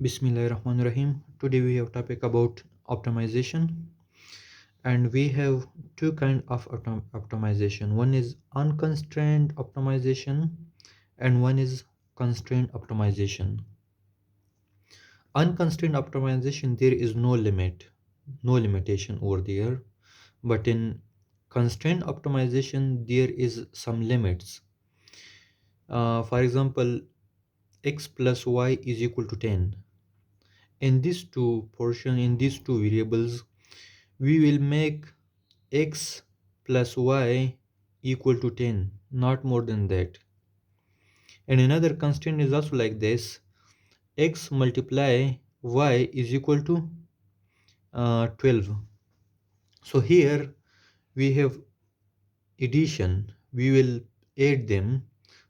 Bismillahirrahmanirrahim. Today we have topic about optimization, and we have two kind of optimization. One is unconstrained optimization, and one is constrained optimization. Unconstrained optimization, there is no limit, no limitation over there. But in constrained optimization, there is some limits. For example, x plus y is equal to 10. In these two variables, we will make x plus y equal to 10, not more than that. And another constraint is also like this: x multiply y is equal to 12. So here we have addition, we will add them,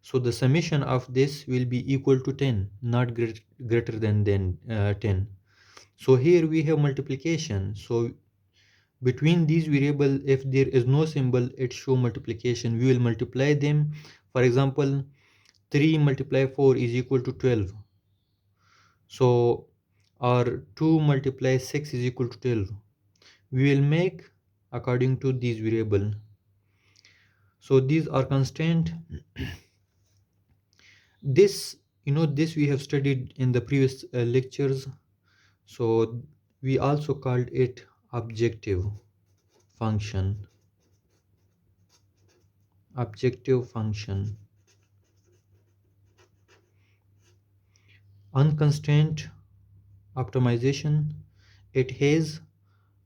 so the summation of this will be equal to 10, not greater than 10. So here we have multiplication, so between these variable, if there is no symbol, it show multiplication, we will multiply them. For example, 3 multiply 4 is equal to 12. So or 2 multiply 6 is equal to 12. We will make according to these variable. So these are constant. This, this we have studied in the previous lectures. So we also called it objective function. Objective function. Unconstrained optimization, it has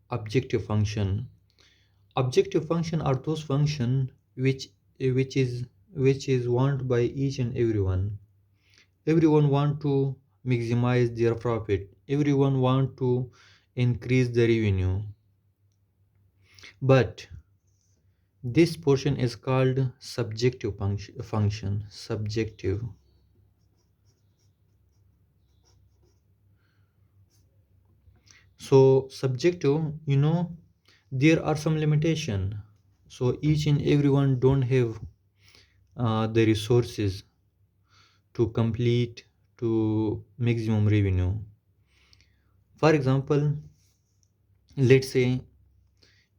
objective function. Objective function are those function which is which is wanted by each and everyone. Everyone want to maximize their profit, everyone want to increase the revenue, but this portion is called subjective function. Subjective. So subjective, there are some limitation. So each and everyone don't have the resources to complete to maximum revenue. For example, let's say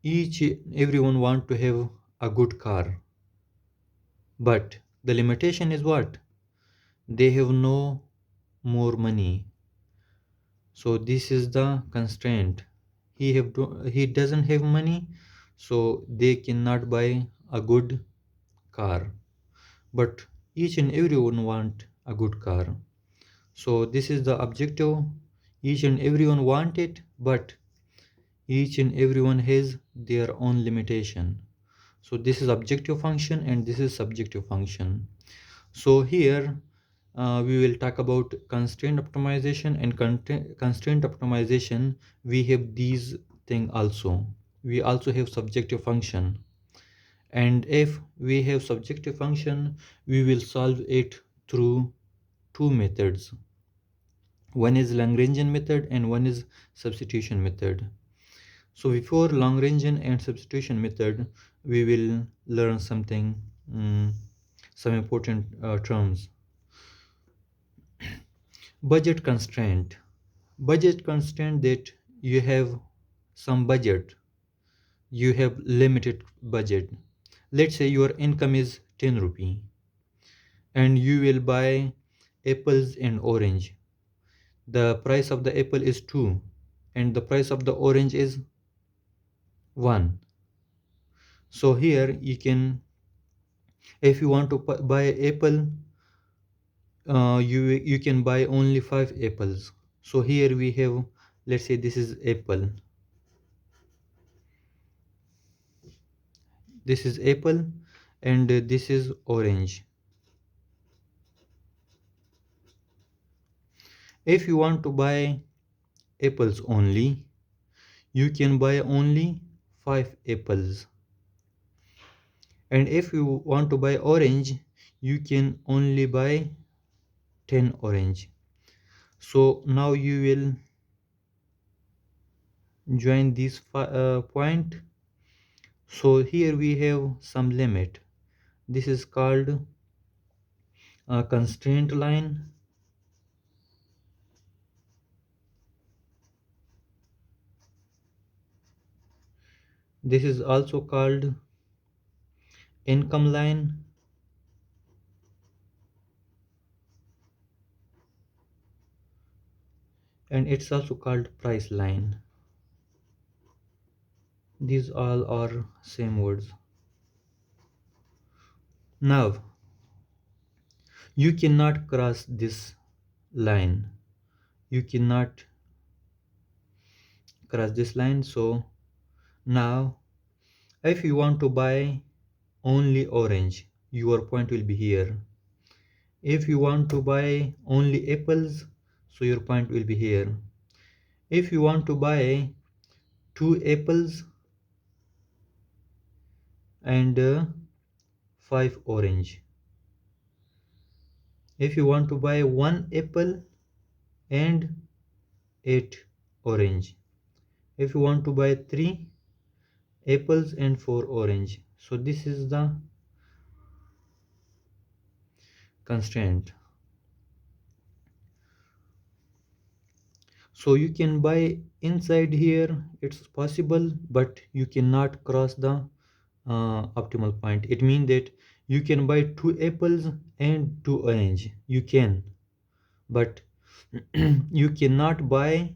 each everyone want to have a good car, but the limitation is what? They have no more money. So this is the constraint. He doesn't have money, so they cannot buy a good car. But each and everyone want a good car. So this is the objective. Each and everyone want it, but each and everyone has their own limitation. So this is objective function and this is subjective function. So here we will talk about constraint optimization, and constraint optimization, we have these thing also. We also have subjective function, and if we have subjective function, we will solve it through two methods. One is Lagrangian method and one is substitution method. So before Lagrangian and substitution method, we will learn something, some important terms. Budget constraint. Budget constraint, that you have some budget, you have limited budget. Let's say your income is 10 rupee and you will buy apples and orange. The price of the apple is 2 and the price of the orange is 1. So here you can, if you want to buy apple, you can buy only 5 apples. So here we have, let's say this is apple, this is apple, and this is orange. If you want to buy apples only, you can buy only 5 apples, and if you want to buy orange, you can only buy 10 orange. So now you will join this point. So here we have some limit. This is called a constraint line. This is also called income line, and it's also called price line. These all are same words. Now you cannot cross this line. You cannot cross this line. So now if you want to buy only orange, your point will be here. If you want to buy only apples, so your point will be here. If you want to buy two apples and five orange. If you want to buy one apple and eight orange. If you want to buy three apples and four orange. So this is the constraint. So you can buy inside here, it's possible, but you cannot cross the optimal point. It means that you can buy two apples and two orange. You can, but you cannot buy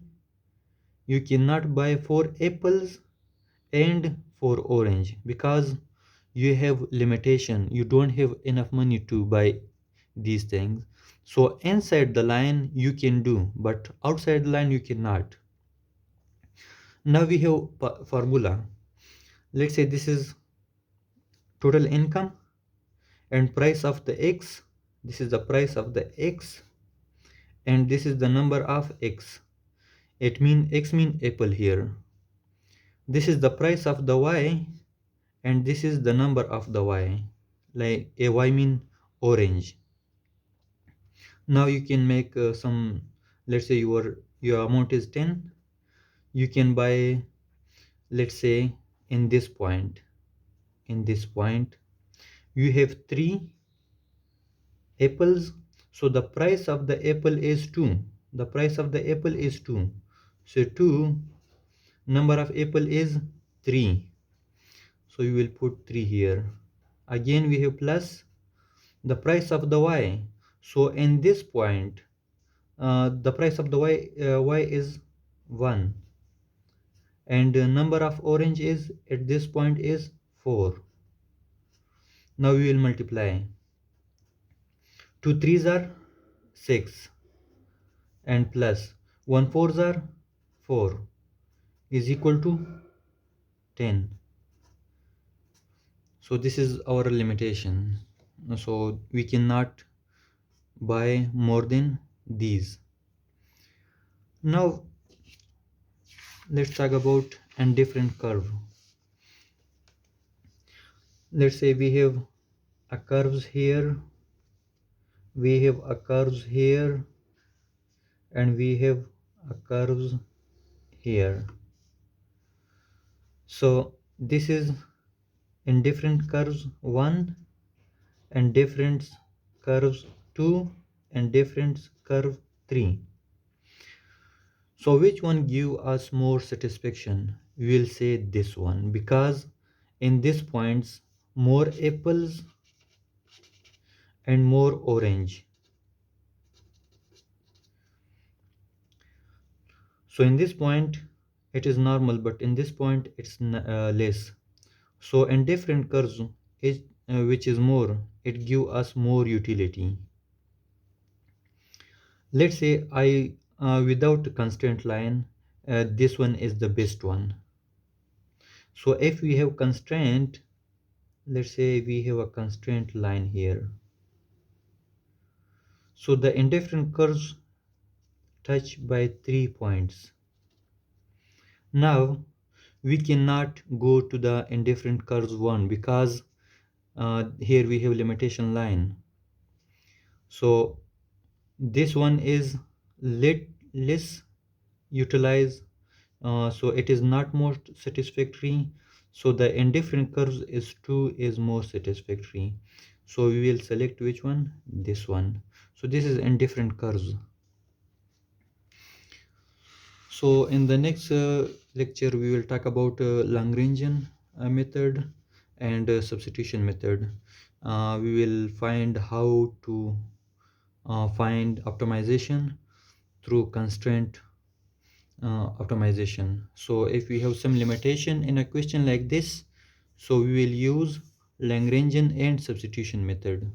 four apples and four orange because you have limitation. You don't have enough money to buy these things. So inside the line you can do, but outside the line you cannot. Now we have formula. Let's say this is total income and price of the x. This is the price of the x and this is the number of x. It mean x mean apple here. This is the price of the y and this is the number of the y. Like a y mean orange. Now you can make some, let's say your amount is 10. You can buy, let's say in this point, you have three apples. So the price of the apple is 2. The price of the apple is 2. So 2, number of apple is 3. So you will put 3 here. Again we have plus the price of the y. So in this point, the price of the y is 1 and the number of orange is at this point is 4. Now we will multiply. 2 threes are 6 and plus 1 fours are 4 is equal to 10. So this is our limitation. So we cannot buy more than these. Now let's talk about indifferent curve. Let's say we have a curves here, we have a curves here, and we have a curves here. So this is indifferent curves 1 and difference curves 2 and difference curve 3. So which one give us more satisfaction? We will say this one because in these points more apples and more orange. So in this point it is normal, but in this point it's less. So in different curves is which is more, it give us more utility. Let's say I without constraint line, this one is the best one. So if we have constraint, let's say we have a constraint line here. So the indifferent curves touch by 3 points. Now we cannot go to the indifferent curves 1 because here we have limitation line. So this one is less utilized, so it is not more satisfactory. So the indifferent curves is 2 is more satisfactory. So we will select which one? This one. So this is indifferent curves. So in the next lecture we will talk about Lagrangian method and substitution method. We will find how to find optimization through constraint optimization. So if we have some limitation in a question like this, so we will use Lagrangian and substitution method.